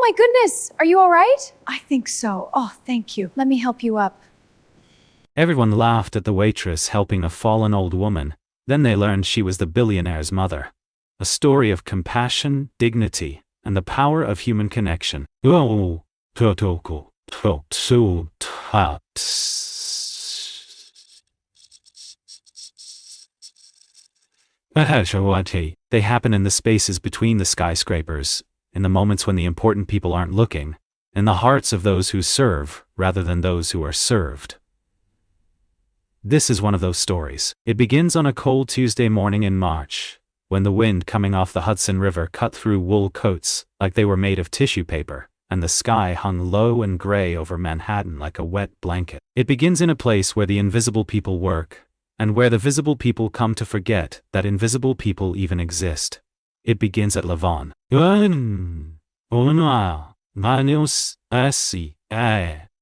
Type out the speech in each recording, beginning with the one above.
my goodness! Are you all right? I think so. Oh, thank you. Let me help you up. Everyone laughed at the waitress helping a fallen old woman. Then they learned she was the billionaire's mother. A story of compassion, dignity, and the power of human connection. They happen in the spaces between the skyscrapers, in the moments when the important people aren't looking, in the hearts of those who serve, rather than those who are served. This is one of those stories. It begins on a cold Tuesday morning in March, when the wind coming off the Hudson River cut through wool coats like they were made of tissue paper, and the sky hung low and gray over Manhattan like a wet blanket. It begins in a place where the invisible people work, and where the visible people come to forget that invisible people even exist. It begins at Levon.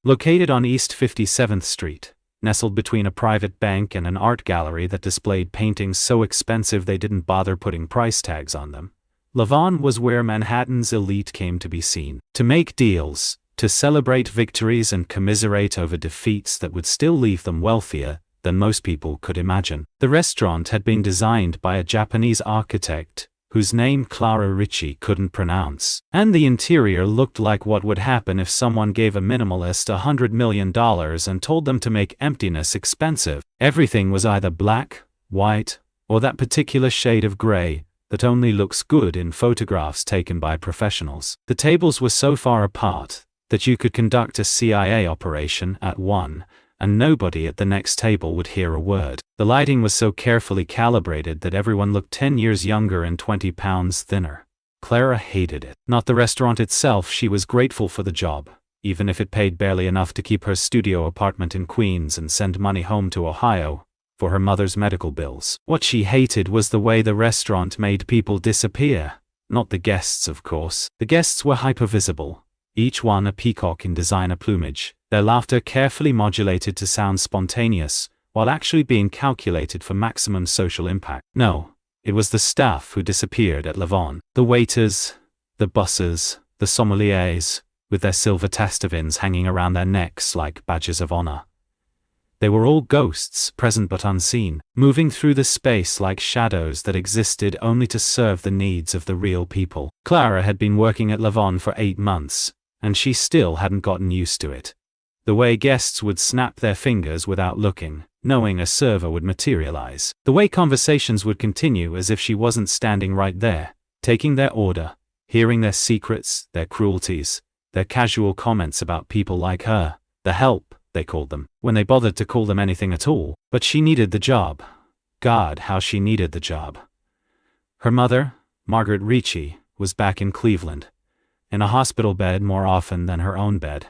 Located on East 57th Street, nestled between a private bank and an art gallery that displayed paintings so expensive they didn't bother putting price tags on them, Levon was where Manhattan's elite came to be seen, to make deals, to celebrate victories and commiserate over defeats that would still leave them wealthier than most people could imagine. The restaurant had been designed by a Japanese architect whose name Clara Ritchie couldn't pronounce, and the interior looked like what would happen if someone gave a minimalist $100 million and told them to make emptiness expensive. Everything was either black, white, or that particular shade of gray that only looks good in photographs taken by professionals. The tables were so far apart that you could conduct a CIA operation at one, and nobody at the next table would hear a word. The lighting was so carefully calibrated that everyone looked 10 years younger and 20 pounds thinner. Clara hated it. Not the restaurant itself, she was grateful for the job, even if it paid barely enough to keep her studio apartment in Queens and send money home to Ohio for her mother's medical bills. What she hated was the way the restaurant made people disappear. Not the guests, of course. The guests were hypervisible, each one a peacock in designer plumage, their laughter carefully modulated to sound spontaneous, while actually being calculated for maximum social impact. No, it was the staff who disappeared at Levon. The waiters, the bussers, the sommeliers, with their silver testavins hanging around their necks like badges of honor. They were all ghosts, present but unseen, moving through the space like shadows that existed only to serve the needs of the real people. Clara had been working at Levon for 8 months, and she still hadn't gotten used to it. The way guests would snap their fingers without looking, knowing a server would materialize. The way conversations would continue as if she wasn't standing right there, taking their order, hearing their secrets, their cruelties, their casual comments about people like her, the help, they called them, when they bothered to call them anything at all. But she needed the job. God, how she needed the job. Her mother, Margaret Ritchie, was back in Cleveland, in a hospital bed more often than her own bed.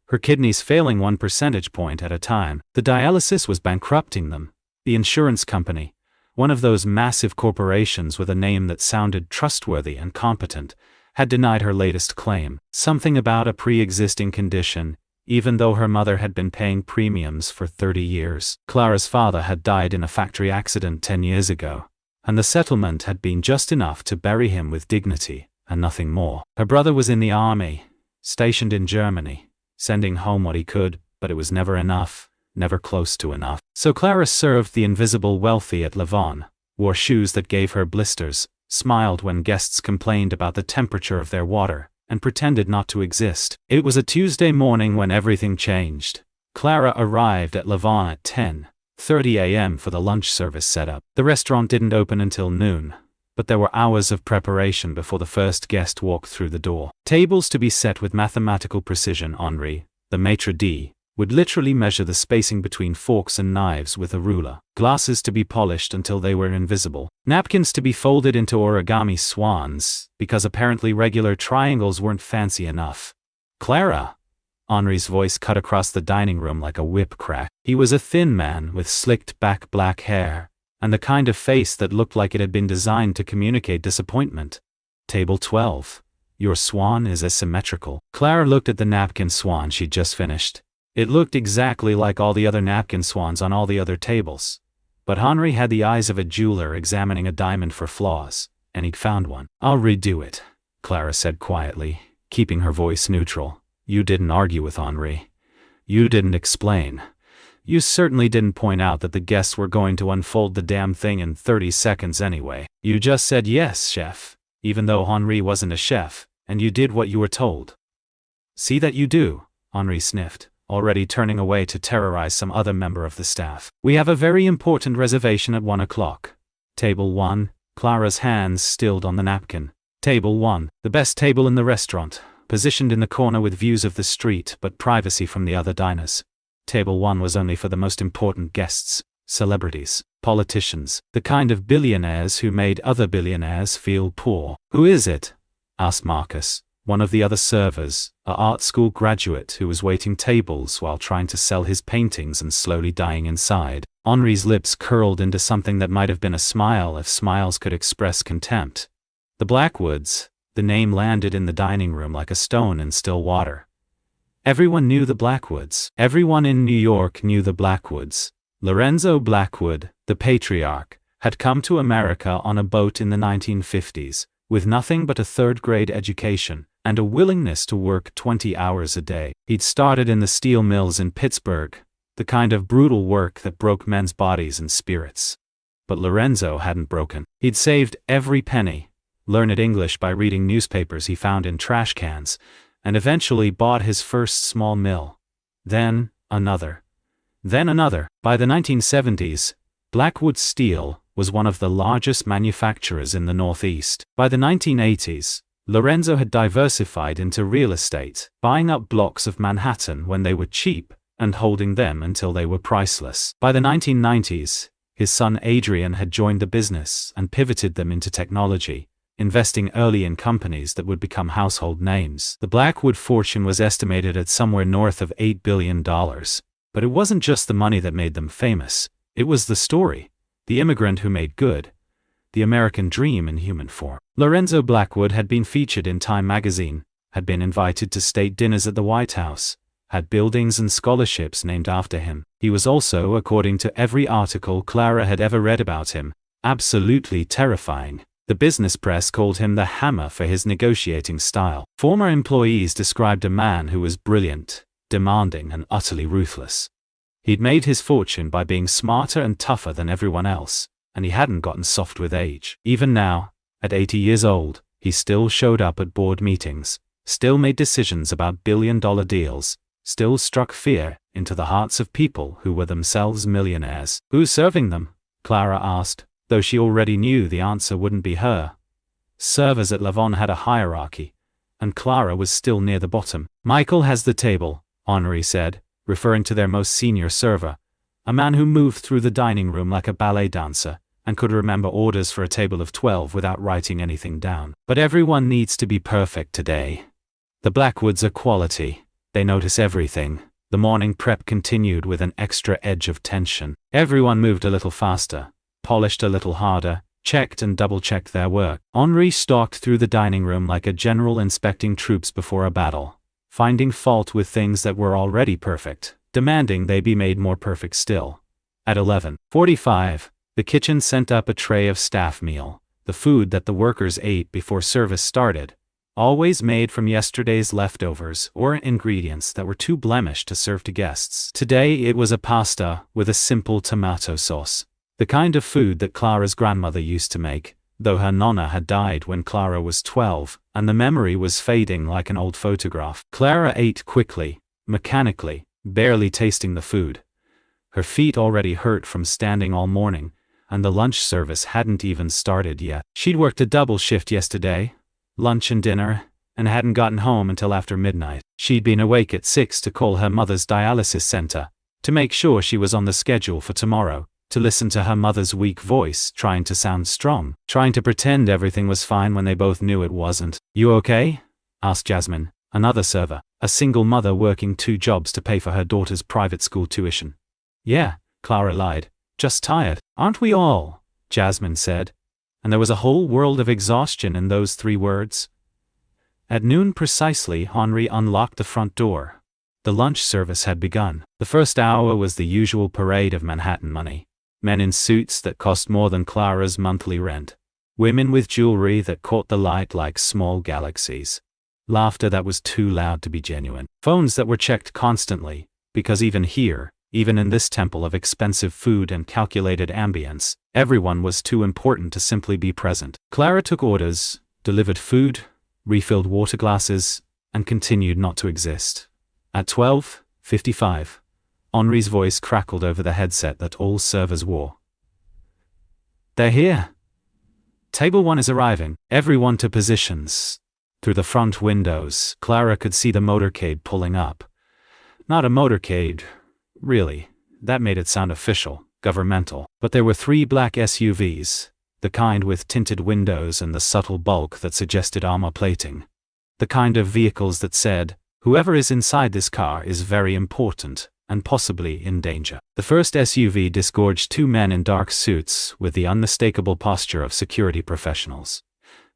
Her kidneys failing 1 percentage point at a time. The dialysis was bankrupting them. The insurance company, one of those massive corporations with a name that sounded trustworthy and competent, had denied her latest claim. Something about a pre-existing condition, even though her mother had been paying premiums for 30 years. Clara's father had died in a factory accident 10 years ago, and the settlement had been just enough to bury him with dignity, and nothing more. Her brother was in the army, stationed in Germany, sending home what he could, but it was never enough, never close to enough. So Clara served the invisible wealthy at Levon, wore shoes that gave her blisters, smiled when guests complained about the temperature of their water, and pretended not to exist. It was a Tuesday morning when everything changed. Clara arrived at Levon at 10:30 a.m. for the lunch service setup. The restaurant didn't open until noon, but there were hours of preparation before the first guest walked through the door. Tables to be set with mathematical precision. Henri, the maitre d', would literally measure the spacing between forks and knives with a ruler. Glasses to be polished until they were invisible. Napkins to be folded into origami swans, because apparently regular triangles weren't fancy enough. Clara! Henri's voice cut across the dining room like a whip crack. He was a thin man with slicked back black hair, and the kind of face that looked like it had been designed to communicate disappointment. Table 12. Your swan is asymmetrical. Clara looked at the napkin swan she'd just finished. It looked exactly like all the other napkin swans on all the other tables. But Henri had the eyes of a jeweler examining a diamond for flaws, and he'd found one. I'll redo it, Clara said quietly, keeping her voice neutral. You didn't argue with Henri. You didn't explain. You certainly didn't point out that the guests were going to unfold the damn thing in 30 seconds anyway. You just said yes, chef, even though Henri wasn't a chef, and you did what you were told. See that you do, Henri sniffed, already turning away to terrorize some other member of the staff. We have a very important reservation at 1 o'clock. Table 1, Clara's hands stilled on the napkin. Table 1, the best table in the restaurant, positioned in the corner with views of the street but privacy from the other diners. Table 1 was only for the most important guests, celebrities, politicians, the kind of billionaires who made other billionaires feel poor. Who is it? Asked Marcus, one of the other servers, an art school graduate who was waiting tables while trying to sell his paintings and slowly dying inside. Henri's lips curled into something that might have been a smile if smiles could express contempt. The Blackwoods. The name landed in the dining room like a stone in still water. Everyone knew the Blackwoods. Everyone in New York knew the Blackwoods. Lorenzo Blackwood, the patriarch, had come to America on a boat in the 1950s, with nothing but a third-grade education and a willingness to work 20 hours a day. He'd started in the steel mills in Pittsburgh, the kind of brutal work that broke men's bodies and spirits. But Lorenzo hadn't broken. He'd saved every penny, learned English by reading newspapers he found in trash cans, and eventually bought his first small mill. Then another. Then another. By the 1970s, Blackwood Steel was one of the largest manufacturers in the Northeast. By the 1980s, Lorenzo had diversified into real estate, buying up blocks of Manhattan when they were cheap and holding them until they were priceless. By the 1990s, his son Adrian had joined the business and pivoted them into technology, investing early in companies that would become household names. The Blackwood fortune was estimated at somewhere north of $8 billion. But it wasn't just the money that made them famous. It was the story. The immigrant who made good. The American dream in human form. Lorenzo Blackwood had been featured in Time magazine, had been invited to state dinners at the White House, had buildings and scholarships named after him. He was also, according to every article Clara had ever read about him, absolutely terrifying. The business press called him the Hammer for his negotiating style. Former employees described a man who was brilliant, demanding and utterly ruthless. He'd made his fortune by being smarter and tougher than everyone else, and he hadn't gotten soft with age. Even now, at 80 years old, he still showed up at board meetings, still made decisions about billion-dollar deals, still struck fear into the hearts of people who were themselves millionaires. Who's serving them? Clara asked, though she already knew the answer wouldn't be her. Servers at Lavon had a hierarchy, and Clara was still near the bottom. Michael has the table, Henri said, referring to their most senior server, a man who moved through the dining room like a ballet dancer, and could remember orders for a table of 12 without writing anything down. But everyone needs to be perfect today. The Blackwoods are quality. They notice everything. The morning prep continued with an extra edge of tension. Everyone moved a little faster, polished a little harder, checked and double-checked their work. Henri stalked through the dining room like a general inspecting troops before a battle, finding fault with things that were already perfect, demanding they be made more perfect still. At 11:45, the kitchen sent up a tray of staff meal, the food that the workers ate before service started, always made from yesterday's leftovers or ingredients that were too blemished to serve to guests. Today it was a pasta with a simple tomato sauce, the kind of food that Clara's grandmother used to make, though her nonna had died when Clara was 12, and the memory was fading like an old photograph. Clara ate quickly, mechanically, barely tasting the food. Her feet already hurt from standing all morning, and the lunch service hadn't even started yet. She'd worked a double shift yesterday, lunch and dinner, and hadn't gotten home until after midnight. She'd been awake at 6 to call her mother's dialysis center, to make sure she was on the schedule for tomorrow, to listen to her mother's weak voice trying to sound strong, trying to pretend everything was fine when they both knew it wasn't. "You okay?" asked Jasmine, another server, a single mother working 2 jobs to pay for her daughter's private school tuition. "Yeah," Clara lied. "Just tired." "Aren't we all?" Jasmine said. And there was a whole world of exhaustion in those 3 words. At noon precisely, Henri unlocked the front door. The lunch service had begun. The first hour was the usual parade of Manhattan money. Men in suits that cost more than Clara's monthly rent. Women with jewelry that caught the light like small galaxies. laughter that was too loud to be genuine, phones that were checked constantly, because even here, even in this temple of expensive food and calculated ambience, everyone was too important to simply be present. Clara took orders, delivered food, refilled water glasses, and continued not to exist. At 12:55, Henri's voice crackled over the headset that all servers wore. "They're here. Table 1 is arriving. Everyone to positions." Through the front windows, Clara could see the motorcade pulling up. Not a motorcade, really. That made it sound official, governmental. But there were 3 black SUVs, the kind with tinted windows and the subtle bulk that suggested armor plating. The kind of vehicles that said, "Whoever is inside this car is very important, and possibly in danger." The first SUV disgorged 2 men in dark suits with the unmistakable posture of security professionals.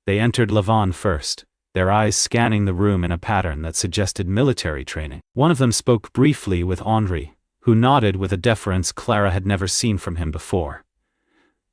They entered Lavon first, their eyes scanning the room in a pattern that suggested military training. One of them spoke briefly with Henri, who nodded with a deference Clara had never seen from him before.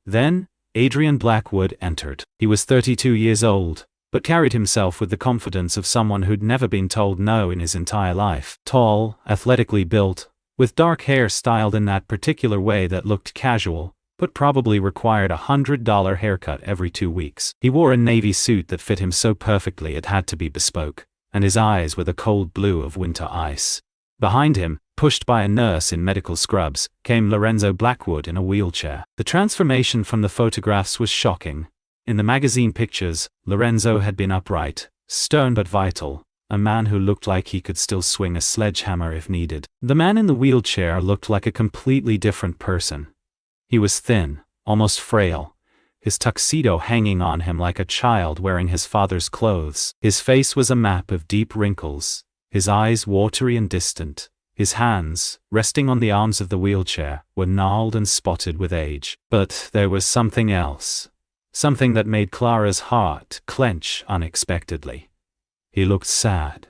Then, Adrian Blackwood entered. He was 32 years old, but carried himself with the confidence of someone who'd never been told no in his entire life. Tall, athletically built, with dark hair styled in that particular way that looked casual, but probably required a $100 haircut every 2 weeks. He wore a navy suit that fit him so perfectly it had to be bespoke, and his eyes were the cold blue of winter ice. Behind him, pushed by a nurse in medical scrubs, came Lorenzo Blackwood in a wheelchair. The transformation from the photographs was shocking. In the magazine pictures, Lorenzo had been upright, stern but vital, a man who looked like he could still swing a sledgehammer if needed. The man in the wheelchair looked like a completely different person. He was thin, almost frail, his tuxedo hanging on him like a child wearing his father's clothes. His face was a map of deep wrinkles, his eyes watery and distant. His hands, resting on the arms of the wheelchair, were gnarled and spotted with age. But there was something else. Something that made Clara's heart clench unexpectedly. He looked sad.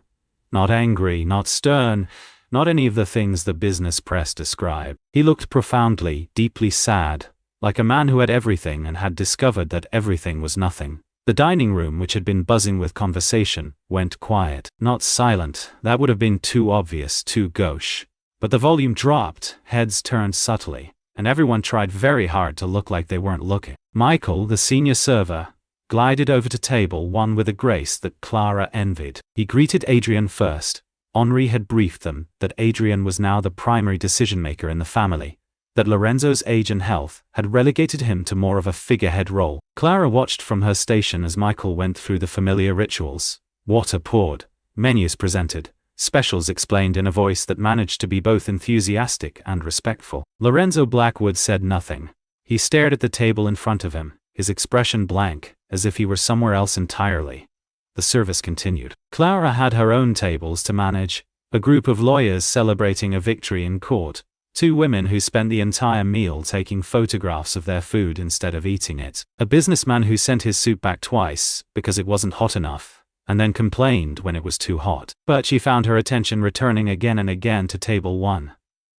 Not angry, not stern, not any of the things the business press described. He looked profoundly, deeply sad, like a man who had everything and had discovered that everything was nothing. The dining room, which had been buzzing with conversation, went quiet. Not silent, that would have been too obvious, too gauche. But the volume dropped, heads turned subtly, and everyone tried very hard to look like they weren't looking. Michael, the senior server, glided over to table 1 with a grace that Clara envied. He greeted Adrian first. Henri had briefed them that Adrian was now the primary decision-maker in the family, that Lorenzo's age and health had relegated him to more of a figurehead role. Clara watched from her station as Michael went through the familiar rituals. Water poured, menus presented, specials explained in a voice that managed to be both enthusiastic and respectful. Lorenzo Blackwood said nothing. He stared at the table in front of him, his expression blank, as if he were somewhere else entirely. The service continued. Clara had her own tables to manage, a group of lawyers celebrating a victory in court, 2 women who spent the entire meal taking photographs of their food instead of eating it, a businessman who sent his soup back twice because it wasn't hot enough, and then complained when it was too hot. But she found her attention returning again and again to table 1.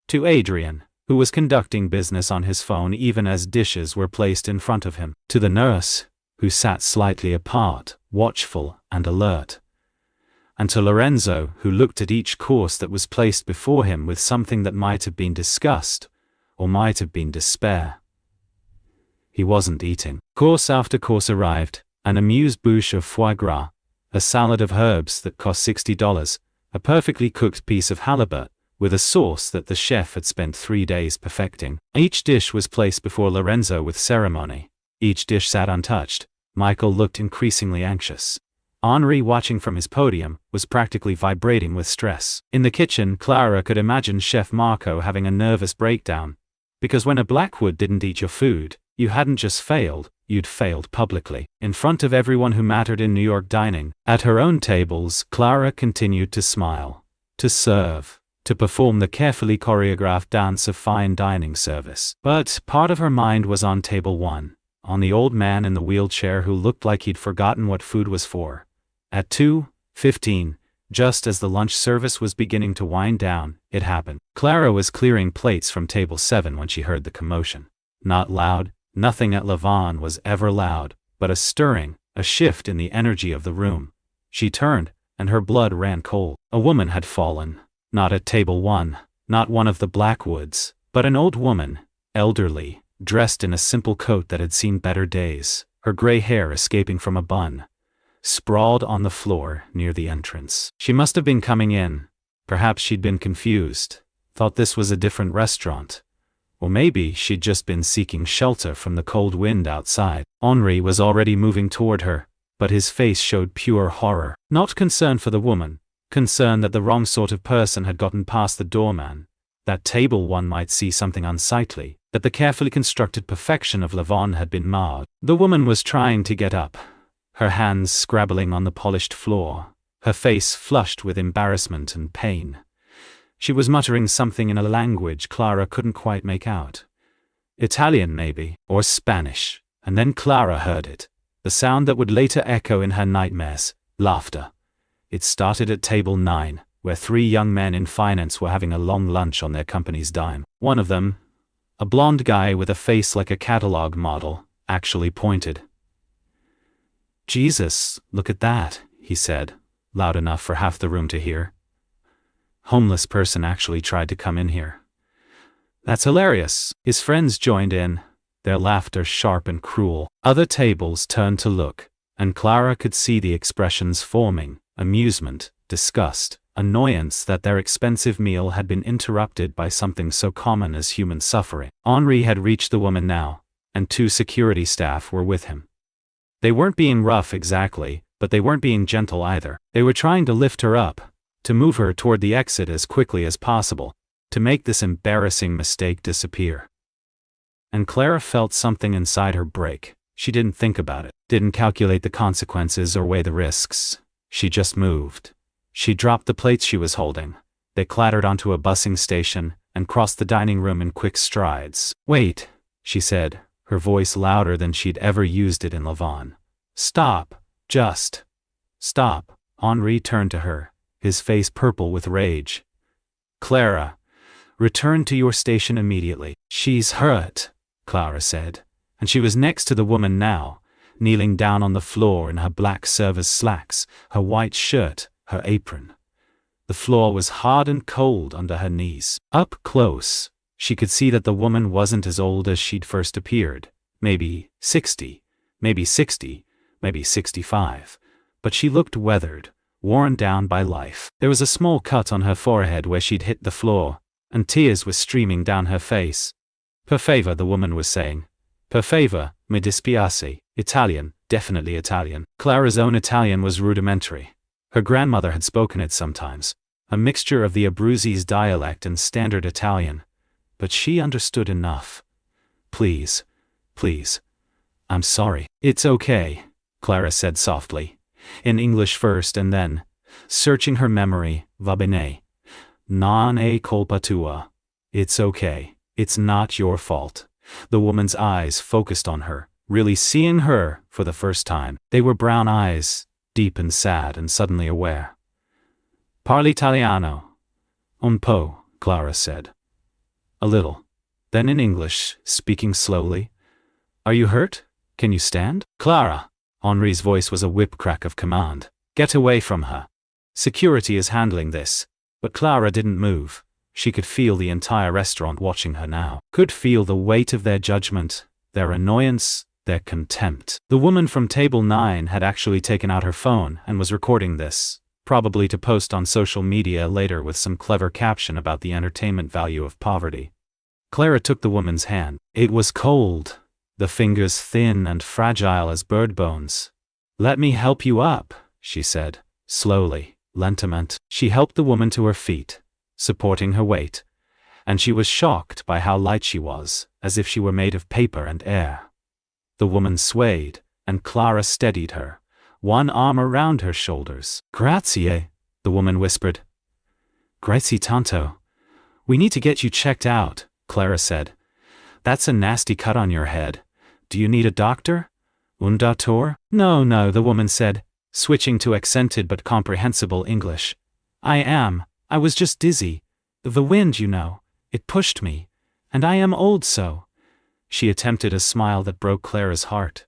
To Adrian, who was conducting business on his phone even as dishes were placed in front of him. To the nurse, who sat slightly apart, watchful and alert. And to Lorenzo, who looked at each course that was placed before him with something that might have been disgust, or might have been despair. He wasn't eating. Course after course arrived, an amuse-bouche of foie gras, a salad of herbs that cost $60, a perfectly cooked piece of halibut, with a sauce that the chef had spent 3 days perfecting. Each dish was placed before Lorenzo with ceremony. Each dish sat untouched. Michael looked increasingly anxious. Henri, watching from his podium, was practically vibrating with stress. In the kitchen, Clara could imagine Chef Marco having a nervous breakdown. Because when a Blackwood didn't eat your food, you hadn't just failed, you'd failed publicly. In front of everyone who mattered in New York dining, at her own tables, Clara continued to smile, to serve, to perform the carefully choreographed dance of fine dining service. But part of her mind was on table 1. On the old man in the wheelchair who looked like he'd forgotten what food was for. At 2:15, just as the lunch service was beginning to wind down, it happened. Clara was clearing plates from table 7 when she heard the commotion. Not loud, nothing at Lavon was ever loud, but a stirring, a shift in the energy of the room. She turned, and her blood ran cold. A woman had fallen, not at table 1, not one of the Blackwoods, but an old woman, elderly, dressed in a simple coat that had seen better days, her gray hair escaping from a bun, sprawled on the floor near the entrance. She must have been coming in. Perhaps she'd been confused, thought this was a different restaurant. Or maybe she'd just been seeking shelter from the cold wind outside. Henri was already moving toward her, but his face showed pure horror. Not concern for the woman, concern that the wrong sort of person had gotten past the doorman, that table 1 might see something unsightly, that the carefully constructed perfection of Lavon had been marred. The woman was trying to get up, her hands scrabbling on the polished floor, her face flushed with embarrassment and pain. She was muttering something in a language Clara couldn't quite make out. Italian maybe, or Spanish, and then Clara heard it, the sound that would later echo in her nightmares, laughter. It started at table 9, where 3 young men in finance were having a long lunch on their company's dime. One of them, a blonde guy with a face like a catalog model, actually pointed. "Jesus, look at that," he said, loud enough for half the room to hear. "Homeless person actually tried to come in here." "That's hilarious." His friends joined in, their laughter sharp and cruel. Other tables turned to look, and Clara could see the expressions forming: amusement, disgust, annoyance that their expensive meal had been interrupted by something so common as human suffering. Henri had reached the woman now, and 2 security staff were with him. They weren't being rough exactly, but they weren't being gentle either. They were trying to lift her up, to move her toward the exit as quickly as possible, to make this embarrassing mistake disappear. And Clara felt something inside her break. She didn't think about it, didn't calculate the consequences or weigh the risks. She just moved. She dropped the plates she was holding. They clattered onto a busing station and crossed the dining room in quick strides. "Wait," she said, her voice louder than she'd ever used it in Lavon. "Stop. Just stop." Henri turned to her, his face purple with rage. "Clara, return to your station immediately." "She's hurt," Clara said, and she was next to the woman now, kneeling down on the floor in her black service slacks, her white shirt, her apron. The floor was hard and cold under her knees. Up close, she could see that the woman wasn't as old as she'd first appeared. Maybe 60, maybe 60, maybe 65. But she looked weathered, worn down by life. There was a small cut on her forehead where she'd hit the floor, and tears were streaming down her face. "Per favor," the woman was saying. "Per favor, mi dispiace." Italian, definitely Italian. Clara's own Italian was rudimentary. Her grandmother had spoken it sometimes, a mixture of the Abruzzese dialect and standard Italian. But she understood enough. "Please, please. I'm sorry." "It's okay," Clara said softly, in English first and then, searching her memory, "Va bene. Non è colpa tua." "It's okay. It's not your fault." The woman's eyes focused on her, really seeing her for the first time. They were brown eyes, deep and sad and suddenly aware. "Parli italiano." "Un po'," Clara said. "A little." Then in English, speaking slowly. "Are you hurt? Can you stand?" "Clara!" Henri's voice was a whip crack of command. "Get away from her. Security is handling this." But Clara didn't move. She could feel the entire restaurant watching her now. Could feel the weight of their judgment, their annoyance, their contempt. The woman from table 9 had actually taken out her phone and was recording this, probably to post on social media later with some clever caption about the entertainment value of poverty. Clara took the woman's hand. It was cold, the fingers thin and fragile as bird bones. "Let me help you up," she said, slowly, lentamente. She helped the woman to her feet, supporting her weight, and she was shocked by how light she was, as if she were made of paper and air. The woman swayed, and Clara steadied her, one arm around her shoulders. "Grazie," the woman whispered. "Grazie tanto. We need to get you checked out," Clara said. "That's a nasty cut on your head. Do you need a doctor? Un dottore?" No, the woman said, switching to accented but comprehensible English. I was just dizzy. The wind, you know, it pushed me. And I am old so." She attempted a smile that broke Clara's heart.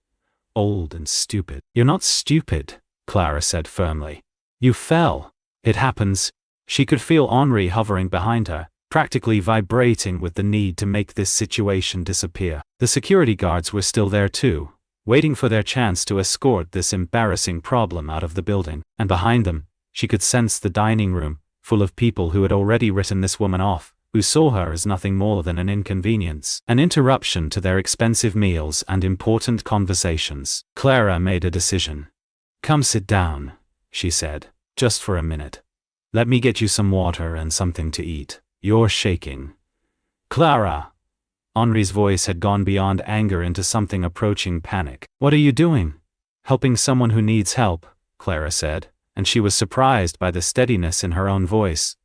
"Old and stupid." "You're not stupid," Clara said firmly. You fell. It happens. She could feel Henri hovering behind her, practically vibrating with the need to make this situation disappear. The security guards were still there too, waiting for their chance to escort this embarrassing problem out of the building. And behind them, she could sense the dining room, full of people who had already written this woman off, who saw her as nothing more than an inconvenience, an interruption to their expensive meals and important conversations. Clara made a decision. "Come sit down," she said, "just for a minute. Let me get you some water and something to eat. You're shaking." "Clara!" Henri's voice had gone beyond anger into something approaching panic. "What are you doing?" "Helping someone who needs help," Clara said, and she was surprised by the steadiness in her own voice.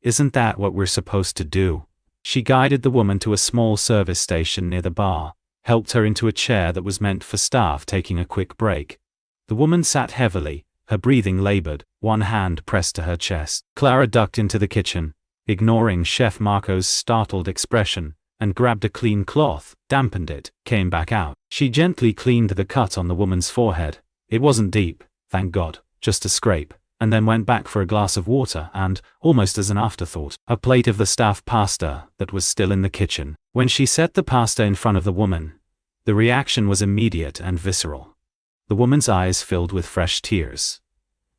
"Isn't that what we're supposed to do?" She guided the woman to a small service station near the bar, helped her into a chair that was meant for staff taking a quick break. The woman sat heavily, her breathing labored, one hand pressed to her chest. Clara ducked into the kitchen, ignoring Chef Marco's startled expression, and grabbed a clean cloth, dampened it, came back out. She gently cleaned the cut on the woman's forehead. It wasn't deep, thank God, just a scrape, and then went back for a glass of water and, almost as an afterthought, a plate of the staff pasta that was still in the kitchen. When she set the pasta in front of the woman, the reaction was immediate and visceral. The woman's eyes filled with fresh tears.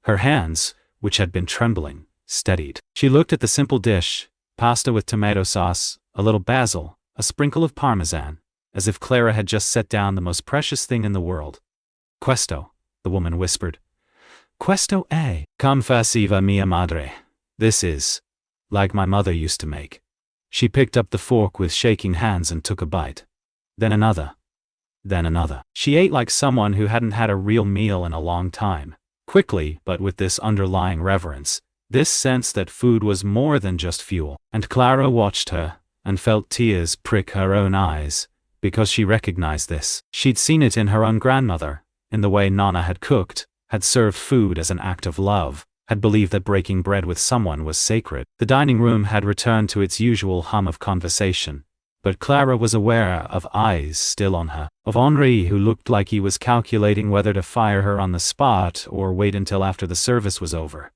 Her hands, which had been trembling, steadied. She looked at the simple dish, pasta with tomato sauce, a little basil, a sprinkle of parmesan, as if Clara had just set down the most precious thing in the world. "Questo," the woman whispered. "Questo è come faceva mia madre. This is like my mother used to make." She picked up the fork with shaking hands and took a bite. Then another. Then another. She ate like someone who hadn't had a real meal in a long time. Quickly, but with this underlying reverence, this sense that food was more than just fuel. And Clara watched her, and felt tears prick her own eyes, because she recognized this. She'd seen it in her own grandmother, in the way Nana had cooked, had served food as an act of love, had believed that breaking bread with someone was sacred. The dining room had returned to its usual hum of conversation, but Clara was aware of eyes still on her, of Henri who looked like he was calculating whether to fire her on the spot or wait until after the service was over,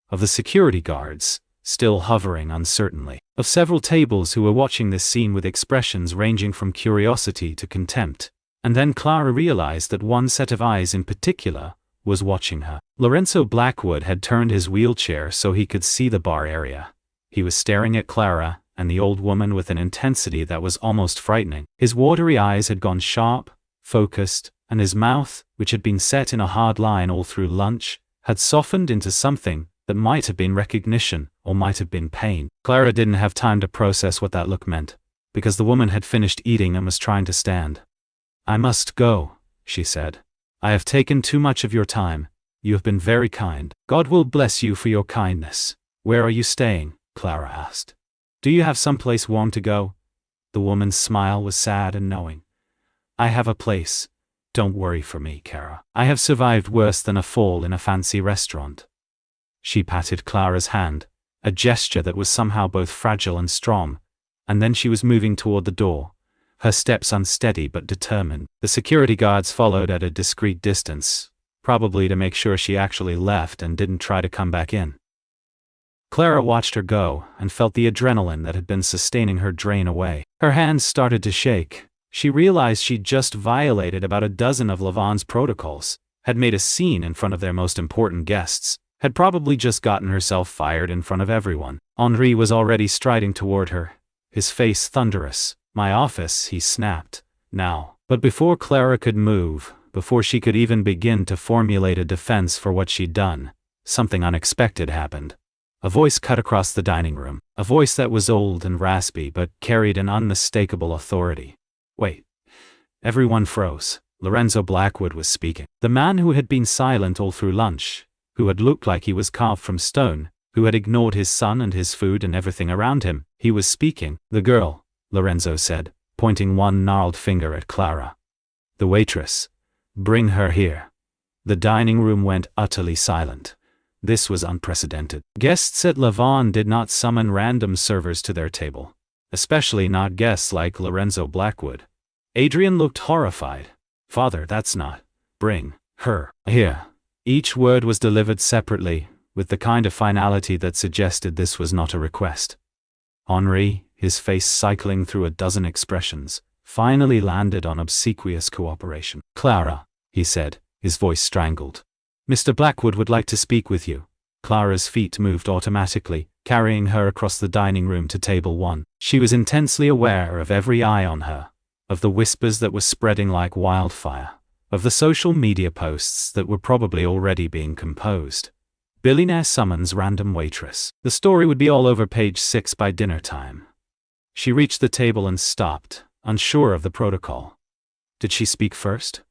of the security guards, still hovering uncertainly, of several tables who were watching this scene with expressions ranging from curiosity to contempt. And then Clara realized that one set of eyes in particular was watching her. Lorenzo Blackwood had turned his wheelchair so he could see the bar area. He was staring at Clara and the old woman with an intensity that was almost frightening. His watery eyes had gone sharp, focused, and his mouth, which had been set in a hard line all through lunch, had softened into something that might have been recognition or might have been pain. Clara didn't have time to process what that look meant, because the woman had finished eating and was trying to stand. "I must go," she said. "I have taken too much of your time. You have been very kind. God will bless you for your kindness." "Where are you staying?" Clara asked. "Do you have someplace warm to go?" The woman's smile was sad and knowing. "I have a place. Don't worry for me, Cara. I have survived worse than a fall in a fancy restaurant." She patted Clara's hand, a gesture that was somehow both fragile and strong, and then she was moving toward the door, her steps unsteady but determined. The security guards followed at a discreet distance, probably to make sure she actually left and didn't try to come back in. Clara watched her go and felt the adrenaline that had been sustaining her drain away. Her hands started to shake. She realized she'd just violated about a dozen of Lavon's protocols, had made a scene in front of their most important guests, had probably just gotten herself fired in front of everyone. Henri was already striding toward her, his face thunderous. "My office," he snapped. "Now." But before Clara could move, before she could even begin to formulate a defense for what she'd done, something unexpected happened. A voice cut across the dining room, a voice that was old and raspy but carried an unmistakable authority. "Wait." Everyone froze. Lorenzo Blackwood was speaking. The man who had been silent all through lunch, who had looked like he was carved from stone, who had ignored his son and his food and everything around him, he was speaking. "The girl," Lorenzo said, pointing one gnarled finger at Clara. "The waitress. Bring her here." The dining room went utterly silent. This was unprecedented. Guests at Lavon did not summon random servers to their table, especially not guests like Lorenzo Blackwood. Adrian looked horrified. "Father, that's not. Bring her here." Each word was delivered separately, with the kind of finality that suggested this was not a request. Henri, his face cycling through a dozen expressions, finally landed on obsequious cooperation. "Clara," he said, his voice strangled. "Mr. Blackwood would like to speak with you." Clara's feet moved automatically, carrying her across the dining room to table 1. She was intensely aware of every eye on her, of the whispers that were spreading like wildfire, of the social media posts that were probably already being composed. Billionaire summons random waitress. The story would be all over page 6 by dinner time. She reached the table and stopped, unsure of the protocol. Did she speak first?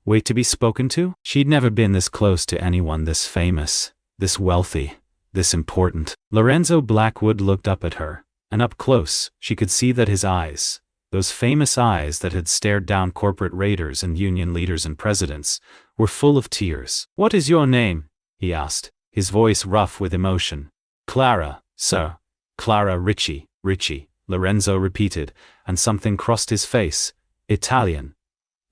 Wait to be spoken to? She'd never been this close to anyone this famous, this wealthy, this important. Lorenzo Blackwood looked up at her, and up close, she could see that his eyes, those famous eyes that had stared down corporate raiders and union leaders and presidents, were full of tears. "What is your name?" he asked, his voice rough with emotion. "Clara, sir. Clara Ricci." "Ricci," Lorenzo repeated, and something crossed his face. "Italian."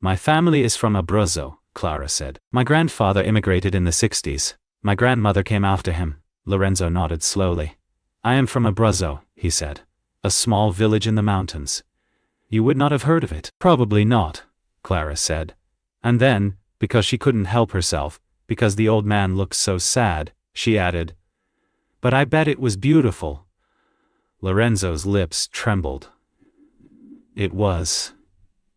"My family is from Abruzzo," Clara said. "My grandfather immigrated in the 60s. My grandmother came after him." Lorenzo nodded slowly. "I am from Abruzzo," he said. "A small village in the mountains. You would not have heard of it." "Probably not," Clara said. And then, because she couldn't help herself, because the old man looked so sad, she added, "But I bet it was beautiful." Lorenzo's lips trembled. "It was,"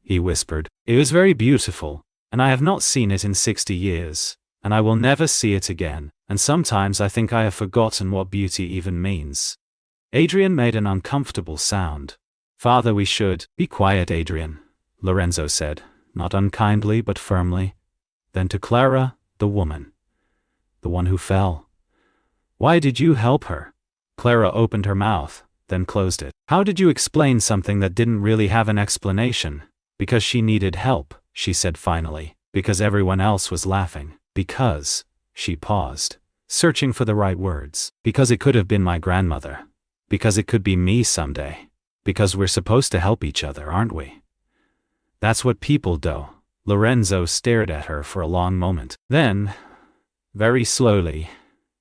he whispered. "It was very beautiful, and I have not seen it in 60 years, and I will never see it again, and sometimes I think I have forgotten what beauty even means." Adrian made an uncomfortable sound. "Father, we should—" "Be quiet, Adrian," Lorenzo said, not unkindly but firmly. Then to Clara, the woman. The one who fell. "Why did you help her?" Clara opened her mouth, then closed it. "How did you explain something that didn't really have an explanation?" "Because she needed help," she said finally. "Because everyone else was laughing. Because," she paused, searching for the right words. "Because it could have been my grandmother. Because it could be me someday. Because we're supposed to help each other, aren't we? That's what people do." Lorenzo stared at her for a long moment. Then, very slowly,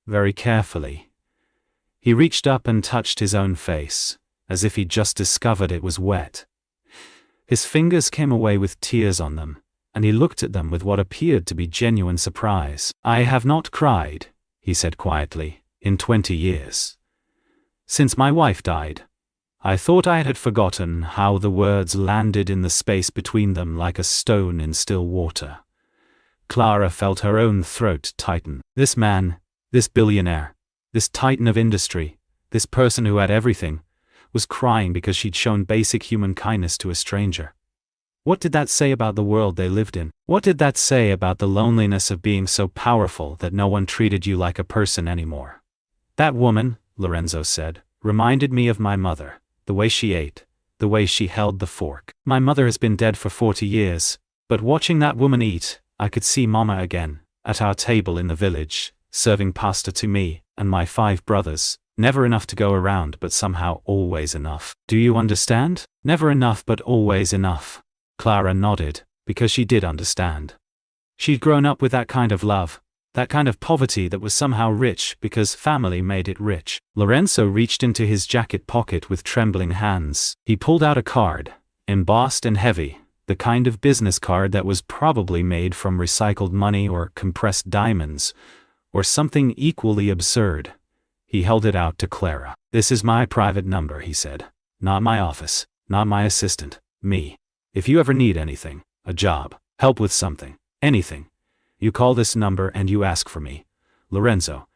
very carefully, he reached up and touched his own face, as if he'd just discovered it was wet. His fingers came away with tears on them, and he looked at them with what appeared to be genuine surprise. "I have not cried," he said quietly, "in 20 years. Since my wife died." I thought I had forgotten how the words landed in the space between them like a stone in still water. Clara felt her own throat tighten. This man, this billionaire, this titan of industry, this person who had everything, was crying because she'd shown basic human kindness to a stranger. What did that say about the world they lived in? What did that say about the loneliness of being so powerful that no one treated you like a person anymore? "That woman," Lorenzo said, "reminded me of my mother. The way she ate, the way she held the fork. My mother has been dead for 40 years, but watching that woman eat, I could see Mama again, at our table in the village, serving pasta to me and my 5 brothers. Never enough to go around, but somehow always enough. Do you understand? Never enough, but always enough." Clara nodded, because she did understand. She'd grown up with that kind of love, that kind of poverty that was somehow rich because family made it rich. Lorenzo reached into his jacket pocket with trembling hands. He pulled out a card, embossed and heavy, the kind of business card that was probably made from recycled money or compressed diamonds, or something equally absurd. He held it out to Clara. "This is my private number," he said. "Not my office, not my assistant, me. If you ever need anything, a job, help with something, anything, you call this number and you ask for me, Lorenzo,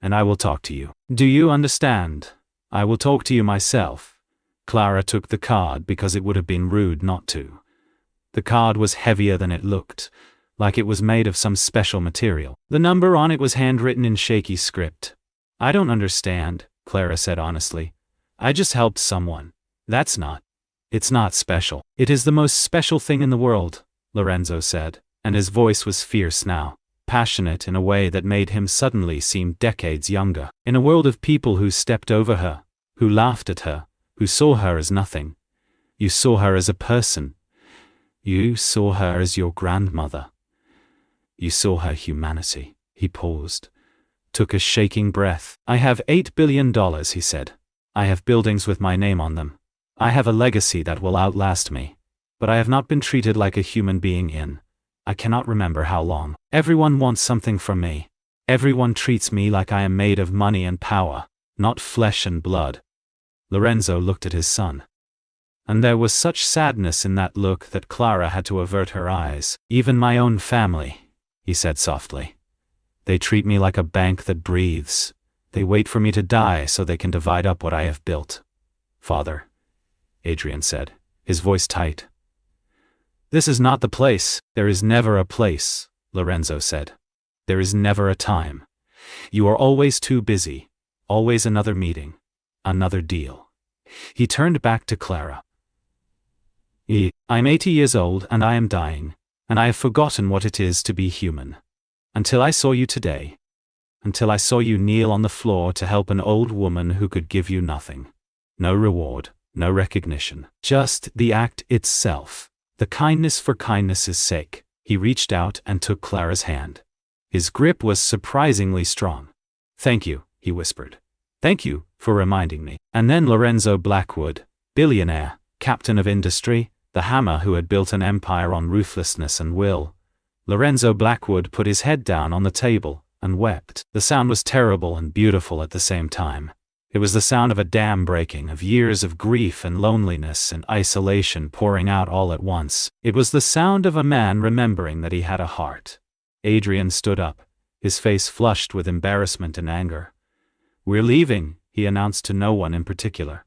and I will talk to you. Do you understand? I will talk to you myself." Clara took the card because it would have been rude not to. The card was heavier than it looked, like it was made of some special material. The number on it was handwritten in shaky script. "I don't understand," Clara said honestly. "I just helped someone. It's not special." "It is the most special thing in the world," Lorenzo said, and his voice was fierce now, passionate in a way that made him suddenly seem decades younger. "In a world of people who stepped over her, who laughed at her, who saw her as nothing, you saw her as a person. You saw her as your grandmother. You saw her humanity. He paused, took a shaking breath. I have $8 billion, he said. I have buildings with my name on them. I have a legacy that will outlast me. But I have not been treated like a human being in, I cannot remember how long. Everyone wants something from me. Everyone treats me like I am made of money and power, not flesh and blood. Lorenzo looked at his son. And there was such sadness in that look that Clara had to avert her eyes. Even my own family, he said softly. They treat me like a bank that breathes. They wait for me to die so they can divide up what I have built. Father, Adrian said, his voice tight. This is not the place. There is never a place, Lorenzo said. There is never a time. You are always too busy. Always another meeting. Another deal. He turned back to Clara. I'm 80 years old and I am dying, and I have forgotten what it is to be human. Until I saw you today. Until I saw you kneel on the floor to help an old woman who could give you nothing. No reward, no recognition. Just the act itself. The kindness for kindness' sake. He reached out and took Clara's hand. His grip was surprisingly strong. Thank you, he whispered. Thank you for reminding me. And then Lorenzo Blackwood, billionaire, captain of industry, the hammer who had built an empire on ruthlessness and will. Lorenzo Blackwood put his head down on the table and wept. The sound was terrible and beautiful at the same time. It was the sound of a dam breaking, of years of grief and loneliness and isolation pouring out all at once. It was the sound of a man remembering that he had a heart. Adrian stood up, his face flushed with embarrassment and anger. We're leaving, he announced to no one in particular.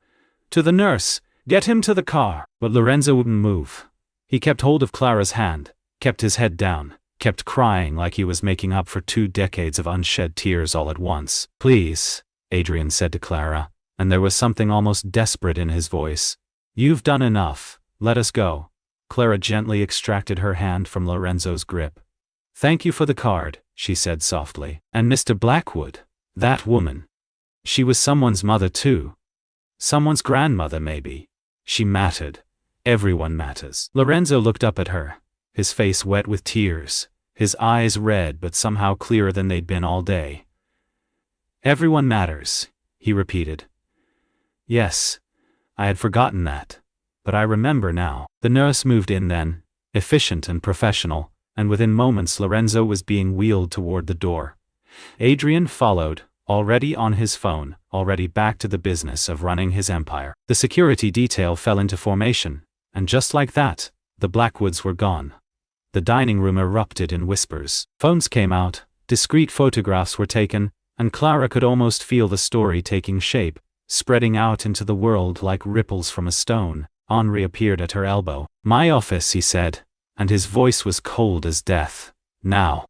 To the nurse, get him to the car. But Lorenzo wouldn't move. He kept hold of Clara's hand, kept his head down, kept crying like he was making up for 2 decades of unshed tears all at once. Please, Adrian said to Clara, and there was something almost desperate in his voice. You've done enough, let us go. Clara gently extracted her hand from Lorenzo's grip. Thank you for the card, she said softly. And Mr. Blackwood, that woman. She was someone's mother too. Someone's grandmother maybe. She mattered. Everyone matters. Lorenzo looked up at her, his face wet with tears, his eyes red but somehow clearer than they'd been all day. Everyone matters, he repeated. Yes, I had forgotten that. But I remember now. The nurse moved in then, efficient and professional, and within moments Lorenzo was being wheeled toward the door. Adrian followed, already on his phone, already back to the business of running his empire. The security detail fell into formation, and just like that, the Blackwoods were gone. The dining room erupted in whispers. Phones came out, discreet photographs were taken, and Clara could almost feel the story taking shape, spreading out into the world like ripples from a stone. Henri appeared at her elbow. My office, he said, and his voice was cold as death. Now.